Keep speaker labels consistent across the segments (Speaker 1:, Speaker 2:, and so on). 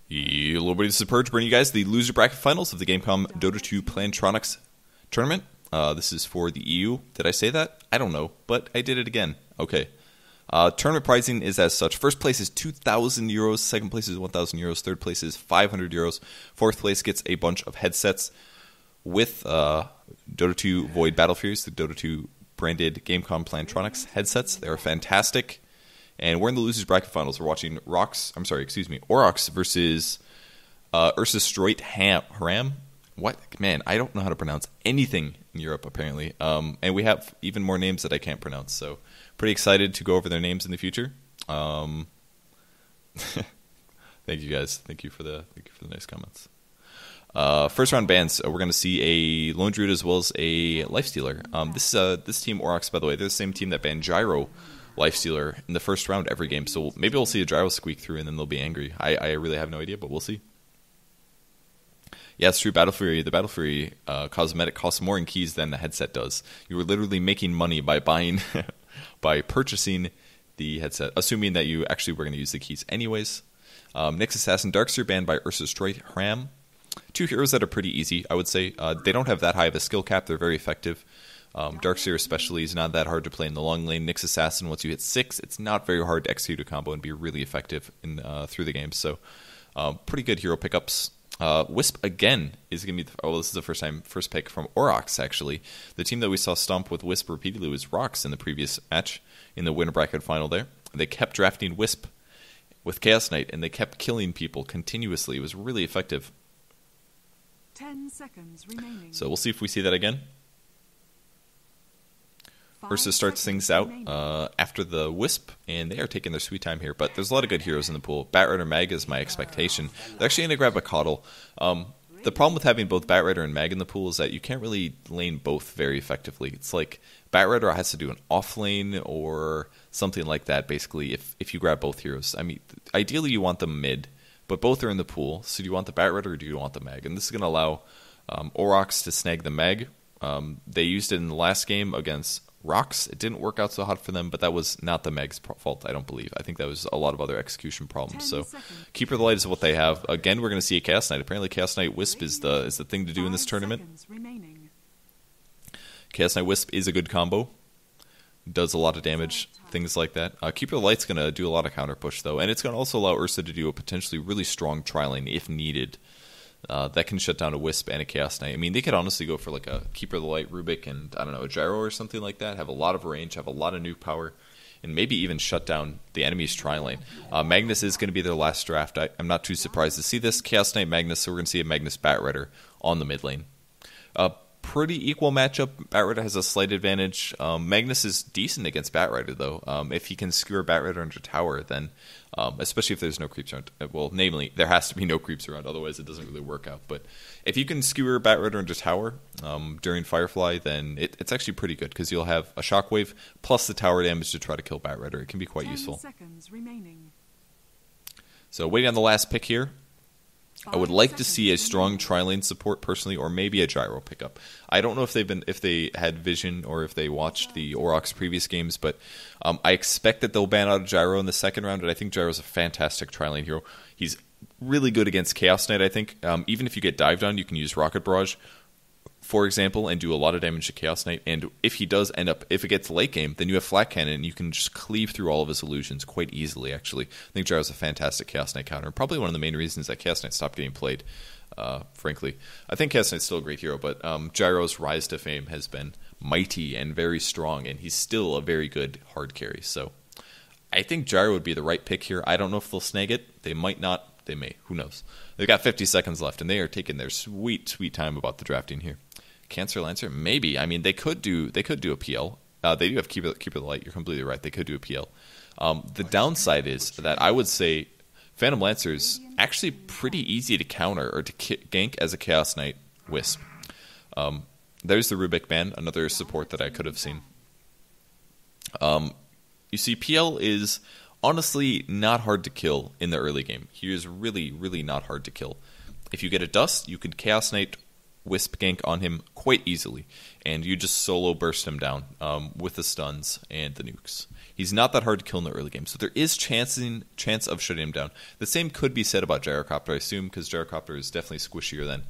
Speaker 1: Hello, buddy. This is Purge, bringing you guys the loser bracket finals of the Gamecom Dota 2 Plantronics tournament. This is for the EU. Did I say that? I don't know, but I did it again. Okay. Tournament pricing is as such. First place is 2,000 euros. Second place is 1,000 euros. Third place is 500 euros. Fourth place gets a bunch of headsets with Dota 2 Void Battle Furies, the Dota 2 branded Gamecom Plantronics headsets. They're fantastic. And we're in the losers bracket finals. We're watching Aurochs versus Ursa Haram. What? Man, I don't know how to pronounce anything in Europe, apparently. And we have even more names that I can't pronounce. So pretty excited to go over their names in the future. Thank you, guys. Thank you for the nice comments. First round bans. We're going to see a Lone Druid as well as a Lifestealer. This team, Aurochs, by the way, they're the same team that banned Gyro Lifestealer in the first round every game. So maybe we'll see a Gyro squeak through and then they'll be angry. I really have no idea, but we'll see. Yeah, it's true. Battle Fury, the Battle Fury cosmetic costs more in keys than the headset does. You were literally making money by buying, by purchasing the headset, assuming that you actually were going to use the keys anyways. Nyx Assassin, Darkseer banned by Ursa Haram. Two heroes that are pretty easy, I would say. They don't have that high of a skill cap. They're very effective. Darkseer especially is not that hard to play in the long lane. Nyx Assassin, once you hit 6, it's not very hard to execute a combo and be really effective in through the game. So pretty good hero pickups. Wisp again is going to be, this is the first pick from Aurochs actually. The team that we saw stomp with Wisp repeatedly was Rocks in the previous match in the winner bracket final there. They kept drafting Wisp with Chaos Knight and they kept killing people continuously. It was really effective.
Speaker 2: 10 seconds remaining.
Speaker 1: So we'll see if we see that again. Ursa starts things out after the Wisp, and they are taking their sweet time here. But there's a lot of good heroes in the pool. Batrider Mag is my expectation. They're actually going to grab a Coddle. The problem with having both Batrider and Mag in the pool is that you can't really lane both very effectively. It's like Batrider has to do an off lane or something like that, basically, if you grab both heroes. I mean, ideally you want them mid, but both are in the pool. So do you want the Batrider or do you want the Mag? And this is going to allow Aurochs to snag the Mag. They used it in the last game against Rocks. It didn't work out so hot for them, but that was not the Meg's fault, I don't believe. I think that was a lot of other execution problems. So Keeper of the Light is what they have. Again, we're going to see a Chaos Knight. Apparently Chaos Knight Wisp is the thing to do in this tournament. Chaos Knight Wisp is a good combo. Does a lot of damage, things like that. Keeper of the Light's going to do a lot of counter push, though, and it's going to also allow Ursa to do a potentially really strong tri-lane if needed. That can shut down a Wisp and a Chaos Knight. I mean, they could honestly go for like a Keeper of the Light, Rubik, and I don't know, a Gyro or something like that. Have a lot of range, have a lot of nuke power, and maybe even shut down the enemy's tri-lane. Magnus is going to be their last draft. I'm not too surprised to see this. Chaos Knight Magnus, so we're going to see a Magnus Batrider on the mid lane. Pretty equal matchup. Batrider has a slight advantage. Magnus is decent against Batrider, though. If he can skewer Batrider into tower, then, especially if there's no creeps around. Well, namely, there has to be no creeps around, otherwise it doesn't really work out. But if you can skewer Batrider into tower during Firefly, then it's actually pretty good, because you'll have a Shockwave plus the tower damage to try to kill Batrider. It can be quite useful.
Speaker 2: 10 seconds remaining.
Speaker 1: So waiting on the last pick here. I would like to see a strong tri-lane support personally, or maybe a Gyro pickup. I don't know if they had vision or if they watched the Aurochs previous games, but I expect that they'll ban out a Gyro in the second round, and I think Gyro's a fantastic tri-lane hero. He's really good against Chaos Knight, I think. Even if you get dived on, you can use Rocket Barrage, for example, and do a lot of damage to Chaos Knight. And if he does end up, if it gets late game, then you have Flat Cannon, and you can just cleave through all of his illusions quite easily, actually. I think Gyro's a fantastic Chaos Knight counter, and probably one of the main reasons that Chaos Knight stopped getting played, frankly. I think Chaos Knight's still a great hero, but Gyro's rise to fame has been mighty and very strong, and he's still a very good hard carry. So I think Gyro would be the right pick here. I don't know if they'll snag it. They might not. They may. Who knows? They've got 50 seconds left, and they are taking their sweet, sweet time about the drafting here. Cancer Lancer, maybe. I mean, they could do a PL. They do have Keeper of the Light. You're completely right. They could do a PL. The downside is that I would say Phantom Lancer's actually pretty easy to counter or to gank as a Chaos Knight Wisp. There's the Rubik ban, another support that I could have seen. You see, PL is honestly not hard to kill in the early game. He is really, really not hard to kill. If you get a Dust, you can Chaos Knight Wisp gank on him quite easily, and you just solo burst him down with the stuns and the nukes. He's not that hard to kill in the early game, so there is chance of shutting him down. The same could be said about Gyrocopter, I assume, because Gyrocopter is definitely squishier than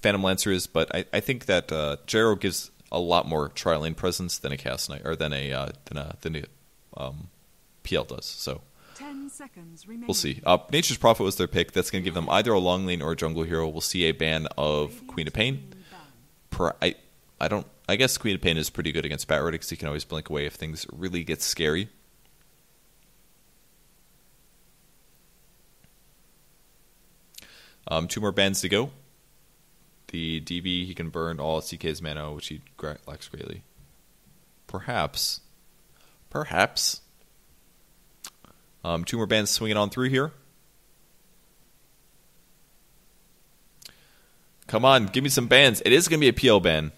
Speaker 1: Phantom Lancer is, but I think that Gyro gives a lot more tri-lane presence than a Chaos Knight, or than a PL does, so
Speaker 2: 10 seconds remaining.
Speaker 1: we'll see. Nature's Prophet was their pick. That's going to give them either a long lane or a jungle hero. We'll see a ban of Queen of Pain. I guess Queen of Pain is pretty good against Bat because he can always blink away if things really get scary. Two more bans to go. The DB, he can burn all CK's mana, which he lacks greatly. Perhaps. Two more bans swinging on through here. Come on, give me some bans. It is going to be a PL ban.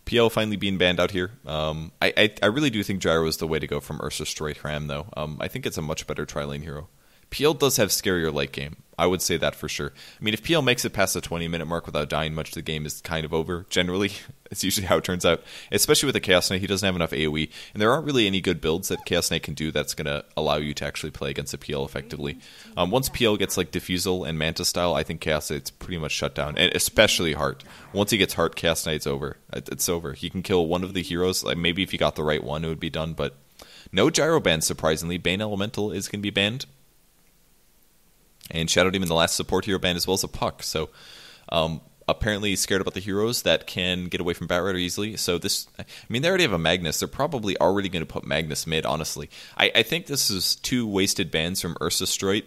Speaker 1: PL finally being banned out here. I really do think Gyro is the way to go from Ursa Straight Ram, though. I think it's a much better tri-lane hero. PL does have scarier late game. I would say that for sure. I mean, if PL makes it past the 20-minute mark without dying much, the game is kind of over, generally. It's usually how it turns out. Especially with the Chaos Knight, he doesn't have enough AoE. And there aren't really any good builds that Chaos Knight can do that's going to allow you to actually play against a PL effectively. Once PL gets like Diffusal and Manta style, I think Chaos Knight's pretty much shut down. And especially Heart. Once he gets Heart, Chaos Knight's over. It's over. He can kill one of the heroes. Like maybe if he got the right one, it would be done. But no Gyro bans, surprisingly. Bane Elemental is going to be banned. And Shadow Demon, the last support hero ban, as well as a Puck. So, apparently he's scared about the heroes that can get away from Batrider easily. So this, I mean, they already have a Magnus. They're probably already going to put Magnus mid, honestly. I think this is two wasted bans from Ursa Stroit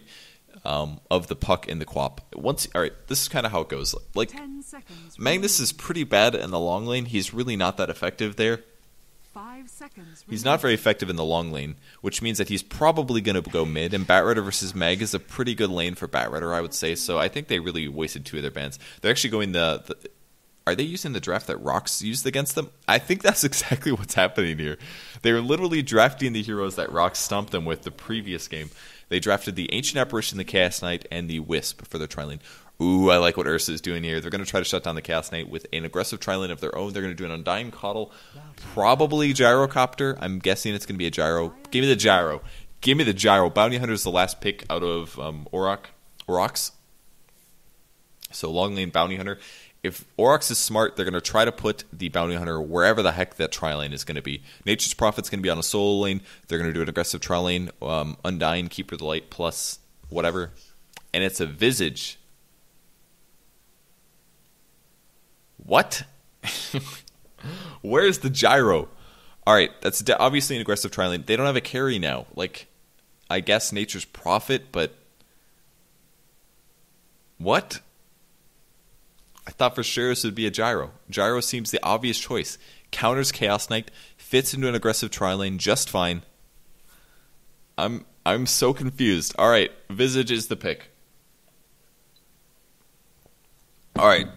Speaker 1: of the Puck and the Quap. Alright, this is kind of how it goes. Like, Magnus is pretty bad in the long lane. He's really not that effective there.
Speaker 2: 5 seconds.
Speaker 1: He's not very effective in the long lane, which means that he's probably going to go mid, and Batrider versus Mag is a pretty good lane for Batrider, I would say, so I think they really wasted two of their bans. They're actually going are they using the draft that Rox used against them? I think that's exactly what's happening here. They're literally drafting the heroes that Rox stomped them with the previous game. They drafted the Ancient Apparition, the Chaos Knight, and the Wisp for their tri-lane. Ooh, I like what Ursa is doing here. They're going to try to shut down the Chaos Knight with an aggressive tri-lane of their own. They're going to do an Undying Coddle, probably Gyrocopter. I'm guessing it's going to be a Gyro. Give me the Gyro. Give me the Gyro. Bounty Hunter is the last pick out of Aurochs. So long lane Bounty Hunter. If Aurochs is smart, they're going to try to put the Bounty Hunter wherever the heck that tri-lane is going to be. Nature's Prophet's going to be on a solo lane. They're going to do an aggressive tri-lane, Undying, Keeper of the Light, plus whatever. And it's a Visage. What? Where's the Gyro? Alright, that's obviously an aggressive tri-lane. They don't have a carry now. Like, I guess Nature's Prophet, but... What? I thought for sure this would be a Gyro. Gyro seems the obvious choice. Counters Chaos Knight, fits into an aggressive tri-lane just fine. I'm so confused. Alright, Visage is the pick. Alright.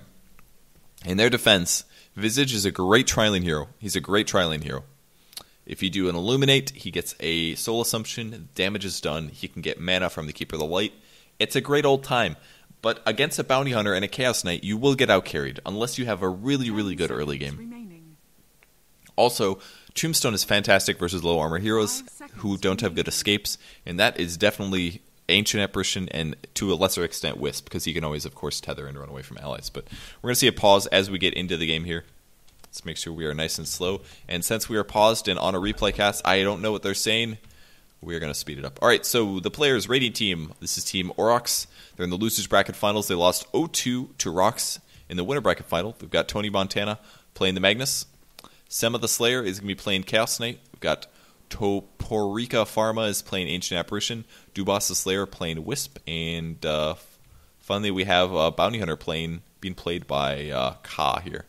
Speaker 1: In their defense, Visage is a great tri-lane hero. He's a great tri-lane hero. If you do an Illuminate, he gets a Soul Assumption, damage is done, he can get mana from the Keeper of the Light. It's a great old time. But against a Bounty Hunter and a Chaos Knight, you will get out-carried, unless you have a really, really good early game. Also, Tombstone is fantastic versus low armor heroes who don't have good escapes, and that is definitely Ancient Apparition and to a lesser extent Wisp, because he can always, of course, tether and run away from allies. But we're going to see a pause as we get into the game here. Let's make sure we are nice and slow. And since we are paused and on a replay cast, I don't know what they're saying. We are going to speed it up. All right, so the players' rating team. This is Team Aurochs. They're in the losers bracket finals. They lost 0-2 to Rox in the winner bracket final. We've got Tony Montana playing the Magnus. Sema the Slayer is going to be playing Chaos Knight. We've got Toporika Pharma is playing Ancient Apparition. Dubas the Slayer playing Wisp. And finally, we have Bounty Hunter being played by Ka here.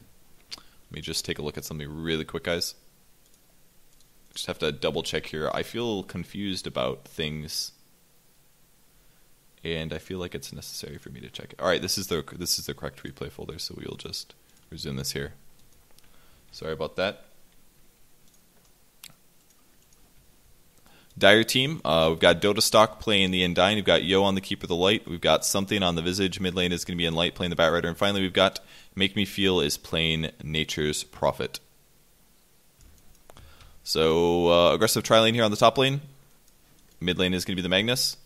Speaker 1: Let me just take a look at something really quick, guys. Just have to double check here. I feel confused about things, and I feel like it's necessary for me to check it. All right, this is the correct replay folder, so we will just resume this here. Sorry about that. Dire team, we've got Dota Stock playing the Undying. We've got Yo on the Keeper of the Light. We've got something on the Visage. Mid lane is going to be in Light playing the Batrider. And finally, we've got Make Me Feel is playing Nature's Prophet. So, aggressive tri-lane here on the top lane. Mid lane is going to be the Magnus.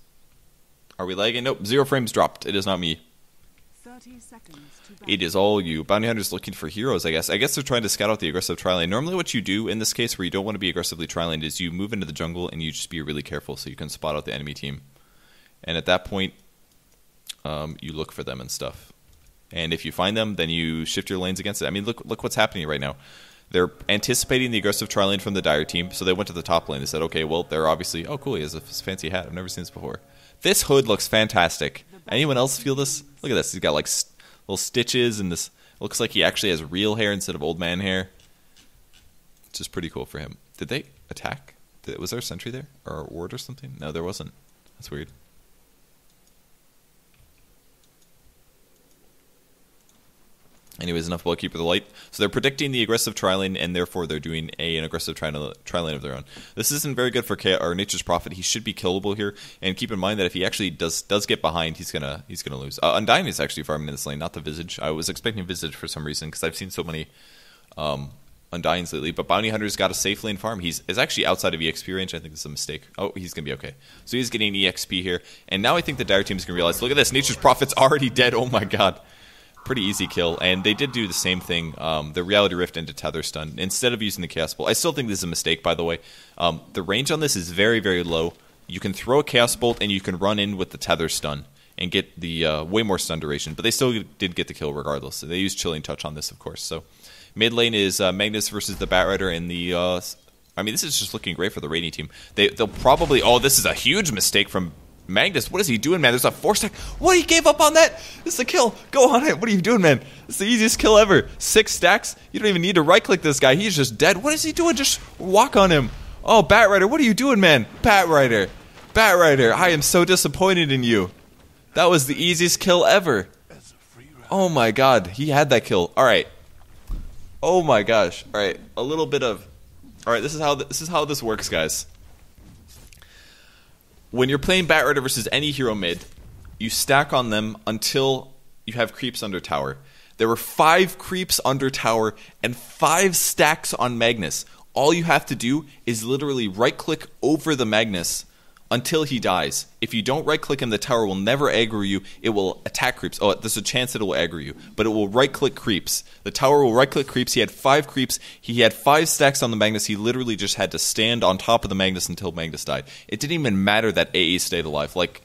Speaker 1: Are we lagging? Nope, 0 frames dropped. It is not me.
Speaker 2: 30 seconds to battle.
Speaker 1: It is all you. Bounty Hunter's looking for heroes, I guess. I guess they're trying to scout out the aggressive tri-lane. Normally what you do in this case where you don't want to be aggressively tri-laned is you move into the jungle and you just be really careful so you can spot out the enemy team. And at that point, you look for them and stuff. And if you find them, then you shift your lanes against it. I mean, look what's happening right now. They're anticipating the aggressive tri-lane from the Dire team, so they went to the top lane. They said, okay, well, they're obviously... Oh, cool, he has a fancy hat. I've never seen this before. This hood looks fantastic. Anyone else feel this? Look at this. He's got, like, little stitches, and this looks like he actually has real hair instead of old man hair. Which is pretty cool for him. Did they attack? Was there a sentry there? Or a ward or something? No, there wasn't. That's weird. Anyways, enough about Keeper of the Light. So they're predicting the aggressive tri-lane, and therefore they're doing an aggressive tri-lane of their own. This isn't very good for Nature's Prophet. He should be killable here, and keep in mind that if he actually does get behind, he's gonna lose. Undying is actually farming in this lane, not the Visage. I was expecting Visage for some reason because I've seen so many Undyings lately. But Bounty Hunter's got a safe lane farm. Is actually outside of EXP range. I think this is a mistake. Oh, he's gonna be okay. So he's getting EXP here, and now I think the Dire team's gonna realize. Look at this. Nature's Prophet's already dead. Oh my god. Pretty easy kill, and they did do the same thing, the Reality Rift into Tether Stun, instead of using the Chaos Bolt. I still think this is a mistake, by the way. The range on this is very, very low. You can throw a Chaos Bolt, and you can run in with the Tether Stun and get the way more stun duration, but they still did get the kill regardless. So they used Chilling Touch on this, of course. So mid lane is Magnus versus the Batrider in the... I mean, this is just looking great for the Radiant team. They'll probably... Oh, this is a huge mistake from... Magnus, what is he doing, man? There's a 4-stack. What? He gave up on that? This is a kill. Go on it. What are you doing, man? It's the easiest kill ever. 6 stacks. You don't even need to right-click this guy. He's just dead. What is he doing? Just walk on him. Oh, Batrider, what are you doing, man? Batrider. Batrider, I am so disappointed in you. That was the easiest kill ever. Oh, my God. He had that kill. All right. Oh, my gosh. All right. A little bit of... All right, this is how this works, guys. When you're playing Batrider versus any hero mid, you stack on them until you have creeps under tower. There were 5 creeps under tower and 5 stacks on Magnus. All you have to do is literally right-click over the Magnus until he dies. If you don't right-click him, the tower will never aggro you. It will attack creeps. Oh, there's a chance that it will aggro you, but it will right-click creeps. The tower will right-click creeps. He had 5 creeps. He had 5 stacks on the Magnus. He literally just had to stand on top of the Magnus until Magnus died. It didn't even matter that AA stayed alive. Like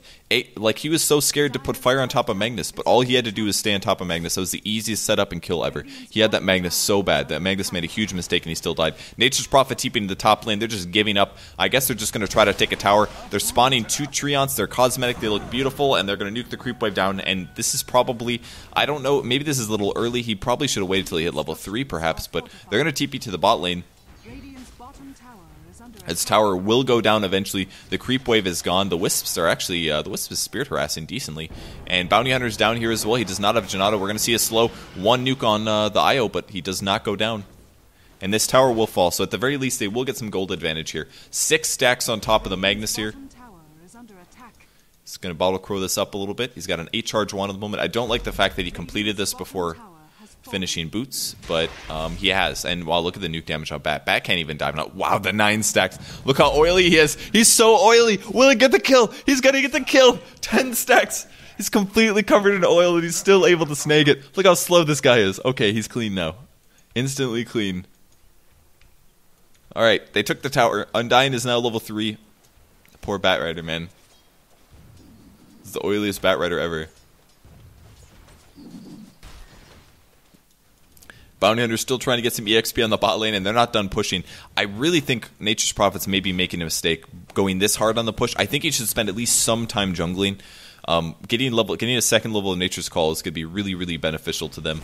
Speaker 1: he was so scared to put fire on top of Magnus, but all he had to do was stay on top of Magnus. That was the easiest setup and kill ever. He had that Magnus so bad that Magnus made a huge mistake and he still died. Nature's Prophet TPing to the top lane. They're just giving up. I guess they're just going to try to take a tower. They're spawning 2 Treants. They're cosmetic. They look beautiful, and they're going to nuke the creep wave down. And this is probably, I don't know, maybe this is a little early. He probably should have waited till he hit level 3, perhaps. But they're going to TP to the bot lane. His tower will go down eventually. The creep wave is gone. The Wisps are actually, the Wisp is spirit harassing decently. And Bounty Hunter's down here as well. He does not have Janata. We're going to see a slow 1 nuke on the IO, but he does not go down. And this tower will fall. So at the very least, they will get some gold advantage here. 6 stacks on top of the Magnus here. He's going to bottle crow this up a little bit. He's got an 8 charge wand at the moment. I don't like the fact that he completed this before finishing boots, but he has. And wow, look at the nuke damage on Bat. Bat can't even dive now. Wow, the 9 stacks. Look how oily he is. He's so oily. Will he get the kill? He's going to get the kill. 10 stacks. He's completely covered in oil, and he's still able to snag it. Look how slow this guy is. Okay, he's clean now. Instantly clean. All right, they took the tower. Undying is now level 3. Poor Batrider, man. This is the oiliest Batrider ever. Bounty Hunter's still trying to get some EXP on the bot lane, and they're not done pushing. I really think Nature's Prophets may be making a mistake going this hard on the push. I think he should spend at least some time jungling. Getting a second level of Nature's Call is going to be really, really beneficial to them.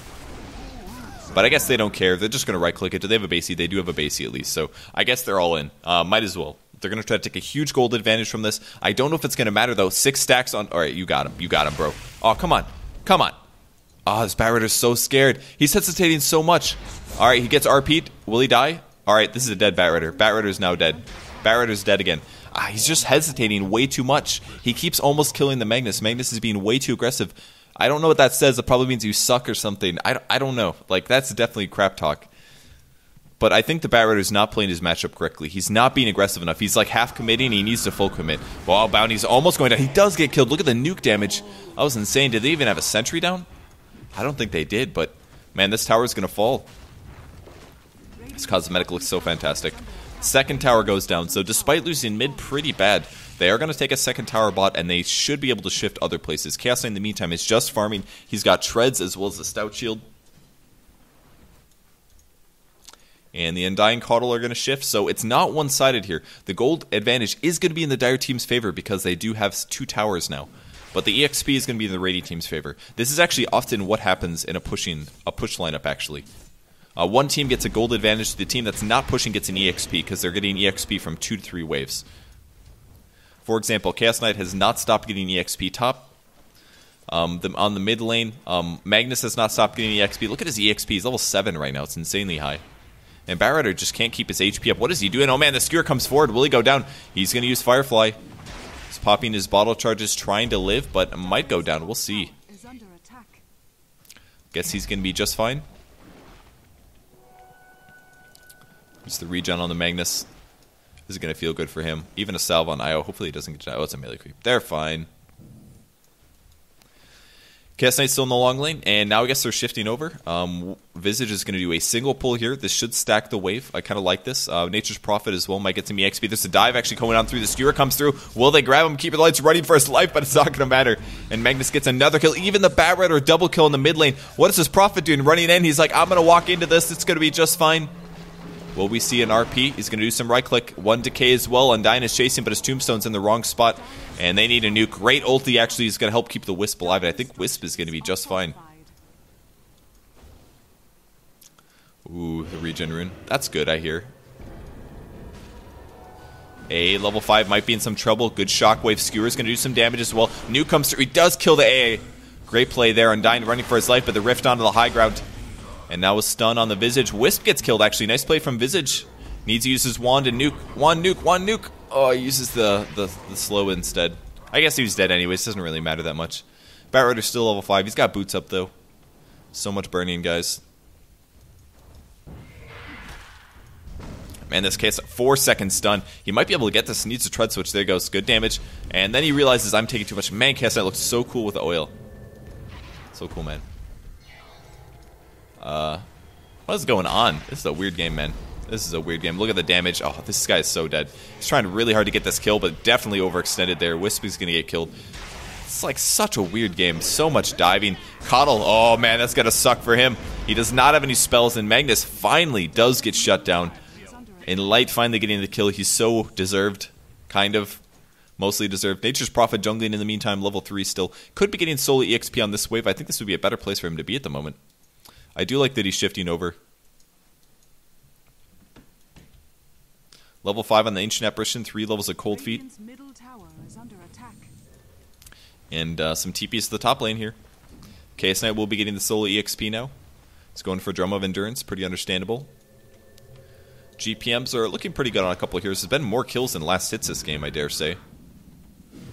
Speaker 1: But I guess they don't care. They're just going to right-click it. Do they have a basey? They do have a basey at least. So I guess they're all in. Might as well. They're going to try to take a huge gold advantage from this. I don't know if it's going to matter, though. 6 stacks on... All right, you got him. You got him, bro. Oh, come on. Come on. Oh, this Batrider's so scared. He's hesitating so much. All right, he gets RP'd. Will he die? All right, this is a dead Batrider. Batrider's now dead. Batrider's dead again. He's just hesitating way too much. He keeps almost killing the Magnus. Magnus is being way too aggressive. I don't know what that says. It probably means you suck or something. I don't know. Like, that's definitely crap talk. But I think the Batrider is not playing his matchup correctly. He's not being aggressive enough. He's like half committing. He needs to full commit. Wow, Bounty's almost going down. He does get killed. Look at the nuke damage. That was insane. Did they even have a sentry down? I don't think they did, but man, this tower is going to fall. This cosmetic looks so fantastic. Second tower goes down, so despite losing mid pretty bad, they are going to take a second tower bot, and they should be able to shift other places. Chaos Knight, in the meantime, is just farming. He's got treads as well as the stout shield. And the Undying Caudal are going to shift, so it's not one-sided here. The gold advantage is going to be in the Dire team's favor because they do have 2 towers now. But the EXP is going to be in the Radiant team's favor. This is actually often what happens in a push lineup, actually. One team gets a gold advantage. The team that's not pushing gets an EXP because they're getting EXP from 2 to 3 waves. For example, Chaos Knight has not stopped getting EXP top. On the mid lane, Magnus has not stopped getting EXP. Look at his EXP. He's level 7 right now. It's insanely high. And Batrider just can't keep his HP up. What is he doing? Oh man, the Skewer comes forward. Will he go down? He's going to use Firefly. He's popping his bottle charges, trying to live, but might go down. We'll see. Guess he's going to be just fine. It's the regen on the Magnus. This is going to feel good for him. Even a salve on Io. Hopefully he doesn't get... Oh, it's a melee creep. They're fine. Chaos Knight's still in the long lane, and now I guess they're shifting over. Visage is going to do a single pull here. This should stack the wave. I kind of like this. Nature's Prophet as well might get some EXP. There's a dive actually coming on through. The Skewer comes through. Will they grab him? Keep the lights running for his life, but it's not going to matter. And Magnus gets another kill. Even the Batrider double kill in the mid lane. What is this Prophet doing? Running in. He's like, I'm going to walk into this. It's going to be just fine. Will we see an RP? He's going to do some right click. One decay as well. Undying is chasing, but his tombstone's in the wrong spot. And they need a nuke. Great ulti actually is going to help keep the Wisp alive. And I think Wisp is going to be just fine. Ooh, the regen rune. That's good, I hear. A level 5 might be in some trouble. Good shockwave. Skewer is going to do some damage as well. Nuke comes through. He does kill the AA. Great play there. Undying running for his life, but the rift onto the high ground. And now a stun on the Visage. Wisp gets killed, actually. Nice play from Visage. Needs to use his wand and nuke. Wand nuke. Oh, he uses the slow instead. I guess he was dead anyways. Doesn't really matter that much. Batrider's still level 5. He's got boots up, though. So much burning, guys. Man, this case, 4-second stun. He might be able to get this. Needs a tread switch. There he goes. Good damage. And then he realizes I'm taking too much. Man, Chaos Knight looks so cool with the oil. So cool, man. What is going on? This is a weird game, man. This is a weird game. Look at the damage. Oh, this guy is so dead. He's trying really hard to get this kill, but definitely overextended there. Wisp is going to get killed. It's like such a weird game. So much diving. Caudal. Oh, man, that's going to suck for him. He does not have any spells, and Magnus finally does get shut down. And Light finally getting the kill. He's so deserved. Kind of. Mostly deserved. Nature's Prophet jungling in the meantime. Level 3 still. Could be getting solo EXP on this wave. I think this would be a better place for him to be at the moment. I do like that he's shifting over. Level 5 on the Ancient Apparition, 3 levels of Cold Feet. And some TPs to the top lane here. Chaos Knight will be getting the solo EXP now. He's going for Drum of Endurance, pretty understandable. GPMs are looking pretty good on a couple of heroes. There's been more kills than last hits this game, I dare say.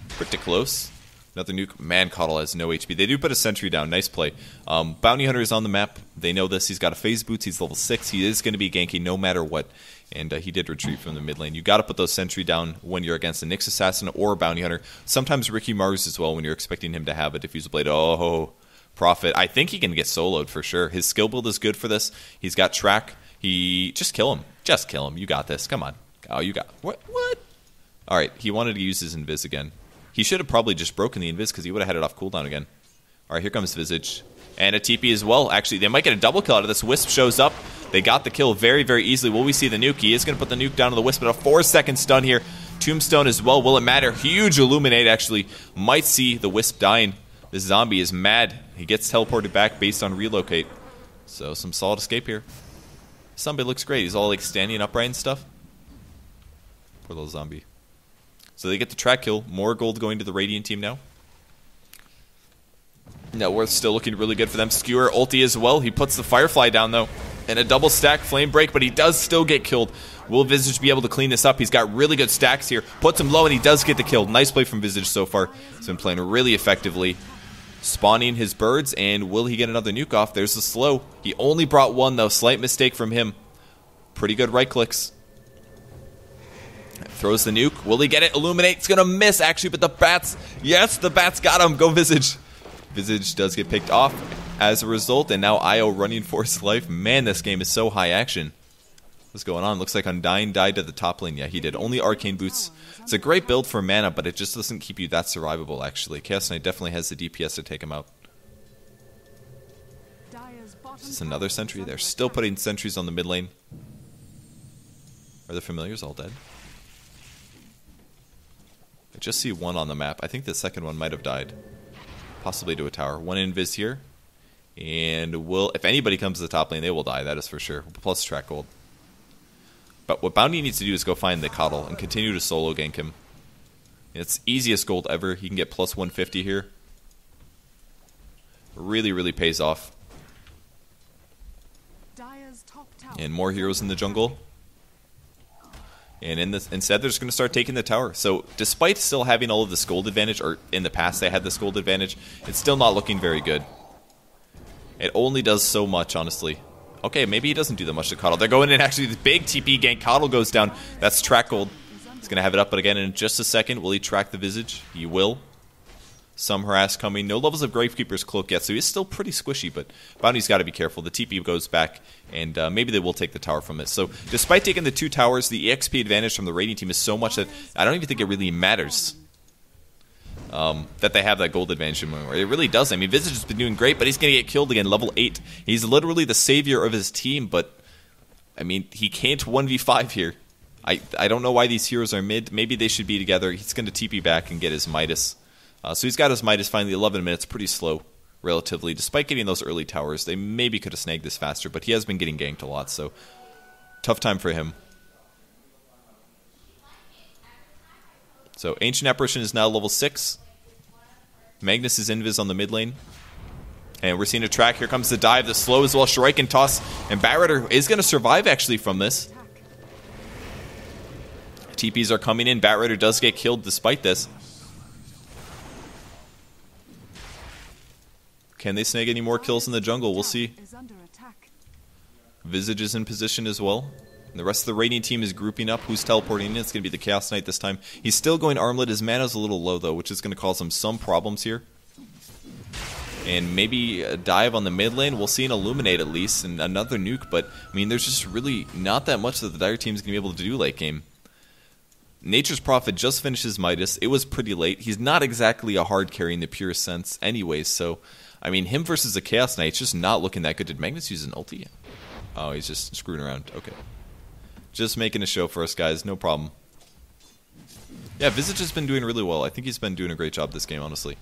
Speaker 1: Pretty close. Another nuke. Man, Caudal has no HP. They do put a sentry down. Nice play. Bounty Hunter is on the map. They know this. He's got a phase boots. He's level 6. He is going to be ganking no matter what. And he did retreat from the mid lane. You got to put those sentry down when you're against a Nyx Assassin or a Bounty Hunter. Sometimes Ricky Mars as well when you're expecting him to have a Diffusal Blade. Oh, Prophet. I think he can get soloed for sure. His skill build is good for this. He's got track. Just kill him. Just kill him. You got this. Come on. Oh, you got... What? All right. He wanted to use his Invis again. He should have probably just broken the Invis because he would have had it off cooldown again. All right, here comes Visage. And a TP as well. Actually, they might get a double kill out of this. Wisp shows up. They got the kill very, very easily. Will we see the nuke? He is going to put the nuke down to the Wisp, but a 4-second stun here. Tombstone as well. Will it matter? Huge Illuminate, actually. Might see the Wisp dying. This zombie is mad. He gets teleported back based on relocate. So some solid escape here. Zombie looks great. He's all like standing upright and stuff. Poor little zombie. So they get the track kill. More gold going to the Radiant team now. Net worth still looking really good for them. Skewer ulti as well. He puts the Firefly down though. And a double stack flame break, but he does still get killed. Will Visage be able to clean this up? He's got really good stacks here. Puts him low, and he does get the kill. Nice play from Visage so far. He's been playing really effectively. Spawning his birds, and will he get another nuke off? There's the slow. He only brought one, though. Slight mistake from him. Pretty good right clicks. Throws the nuke. Will he get it? Illuminate. It's going to miss, actually, but the bats. Yes, the bats got him. Go Visage. Visage does get picked off as a result, and now Io running for his life. Man, this game is so high action. What's going on? Looks like Undyne died to the top lane. Yeah, he did. Only Arcane Boots. It's a great build for mana, but it just doesn't keep you that survivable, actually. Chaos Knight definitely has the DPS to take him out. Is this another sentry? They're still putting sentries on the mid lane. Are the familiars all dead? I just see one on the map. I think the second one might have died. Possibly to a tower. One invis here. And will, if anybody comes to the top lane, they will die. That is for sure. Plus track gold. But what Bounty needs to do is go find the Coddle and continue to solo gank him. It's easiest gold ever. He can get plus 150 here. Really, really pays off. And more heroes in the jungle. And instead they're just going to start taking the tower. So despite still having all of this gold advantage, or in the past they had this gold advantage, it's still not looking very good. It only does so much, honestly. Okay, maybe he doesn't do that much to Coddle. They're going in, actually, the big TP gank. Coddle goes down. That's track gold. He's going to have it up, but again, in just a second, will he track the Visage? He will. Some harass coming. No levels of Gravekeeper's Cloak yet, so he's still pretty squishy, but Bounty's got to be careful. The TP goes back, and maybe they will take the tower from it. So, despite taking the 2 towers, the EXP advantage from the raiding team is so much that I don't even think it really matters that they have that gold advantage anymore. It really does. I mean, Visage has been doing great, but he's going to get killed again, level 8. He's literally the savior of his team, but, I mean, he can't 1v5 here. I don't know why these heroes are mid. Maybe they should be together. He's going to TP back and get his Midas. So he's got his Midas finally, 11 minutes, pretty slow, relatively. Despite getting those early towers, they maybe could have snagged this faster, but he has been getting ganked a lot, so tough time for him. So Ancient Apparition is now level 6. Magnus is invis on the mid lane. And we're seeing a track. Here comes the dive, the slow as well. Shuriken toss, and Batrider is going to survive, actually, from this. TPs are coming in. Batrider does get killed despite this. Can they snag any more kills in the jungle? We'll see. Visage is in position as well. And the rest of the raiding team is grouping up. Who's teleporting in? It's going to be the Chaos Knight this time. He's still going Armlet. His mana's a little low, though, which is going to cause him some problems here. And maybe a dive on the mid lane. We'll see an Illuminate at least, and another nuke. But, I mean, there's just really not that much that the Dire team is going to be able to do late game. Nature's Prophet just finished his Midas. It was pretty late. He's not exactly a hard carry in the pure sense anyways, so... I mean, him versus the Chaos Knight, it's just not looking that good. Did Magnus use an ulti? Oh, he's just screwing around. Okay. Just making a show for us, guys. No problem. Yeah, Visage has been doing really well. I think he's been doing a great job this game, honestly.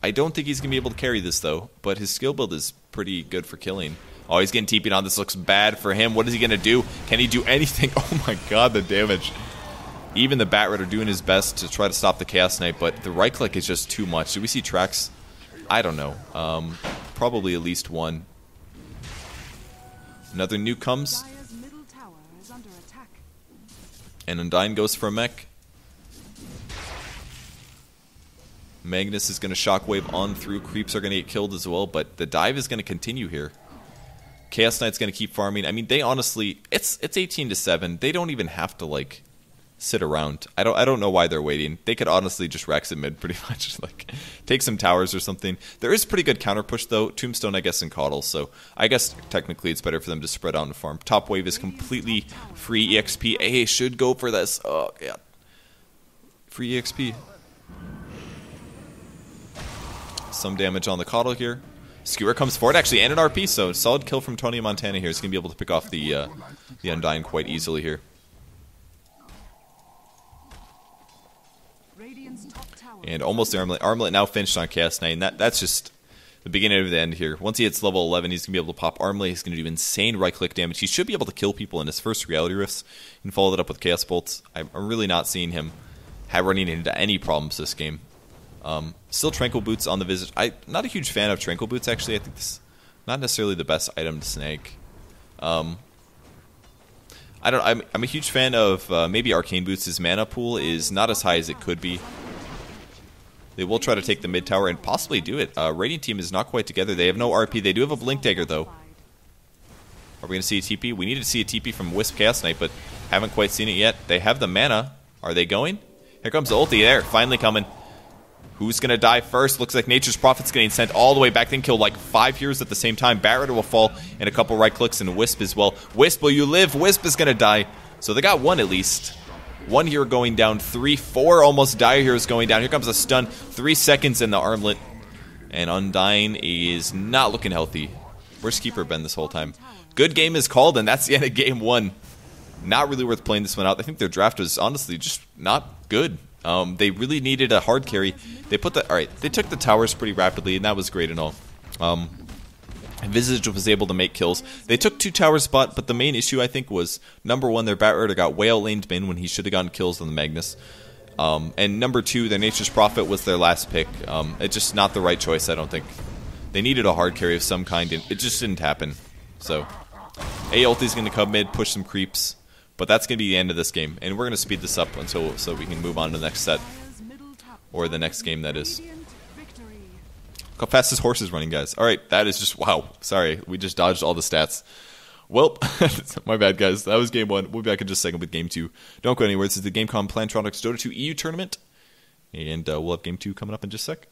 Speaker 1: I don't think he's going to be able to carry this, though. But his skill build is pretty good for killing. Oh, he's getting TP'd on. This looks bad for him. What is he going to do? Can he do anything? Oh my god, the damage. Even the Batrider doing his best to try to stop the Chaos Knight, but the right click is just too much. Do we see tracks? I don't know. Probably at least one. Another nuke comes. And Undyne goes for a mech. Magnus is going to shockwave on through. Creeps are going to get killed as well, but the dive is going to continue here. Chaos Knight's going to keep farming. I mean, they honestly... It's 18-7. They don't even have to, like... sit around. I don't know why they're waiting. They could honestly just Rex it mid pretty much. Like, take some towers or something. There is pretty good counter push though. Tombstone, I guess, and Coddle. So I guess technically it's better for them to spread out and farm. Top wave is completely free EXP. AA should go for this. Oh yeah, free EXP. Some damage on the Coddle here. Skewer comes forward actually, and an RP. So solid kill from Tony Montana here. He's gonna be able to pick off the Undyne quite easily here. And almost the Armlet. Armlet now finished on Chaos Knight, and that's just the beginning of the end here. Once he hits level 11, he's going to be able to pop Armlet. He's going to do insane right-click damage. He should be able to kill people in his first Reality Rifts and follow that up with Chaos Bolts. I'm really not seeing him running into any problems this game. Still Tranquil Boots on the Visage. I'm not a huge fan of Tranquil Boots, actually. I think this is not necessarily the best item to snag. I'm a huge fan of maybe Arcane Boots. His mana pool is not as high as it could be. They will try to take the mid tower and possibly do it. Radiant team is not quite together. They have no RP. They do have a Blink Dagger, though. Are we going to see a TP? We needed to see a TP from Wisp Chaos Knight, but haven't quite seen it yet. They have the mana. Are they going? Here comes the ulti there. Finally coming. Who's going to die first? Looks like Nature's Prophet's getting sent all the way back. Then kill like 5 heroes at the same time. Barret will fall and a couple right clicks and Wisp as well. Wisp, will you live? Wisp is going to die. So they got one at least. One hero going down. 3, 4 almost dire heroes going down. Here comes a stun. 3 seconds in the armlet. And Undying is not looking healthy. Where's Keeper been this whole time? Good game is called, and that's the end of game 1. Not really worth playing this one out. I think their draft was honestly just not good. They really needed a hard carry. They took the towers pretty rapidly, and that was great and all. Visage was able to make kills. They took 2 towers spot, but the main issue, I think, was, number 1, their Batrider got way outlaned min when he should have gotten kills on the Magnus. And number 2, their Nature's Prophet was their last pick. It's just not the right choice, I don't think. They needed a hard carry of some kind, and it just didn't happen. So, A ulti's going to come mid, push some creeps, but that's going to be the end of this game. And we're going to speed this up so we can move on to the next set. Or the next game, that is. Look how fast this horse is running, guys. Alright, that is just, wow. Sorry, we just dodged all the stats. Well, my bad, guys. That was game 1. We'll be back in just a second with game 2. Don't go anywhere. This is the Gamecom Plantronics Dota 2 EU tournament. And we'll have game 2 coming up in just a sec.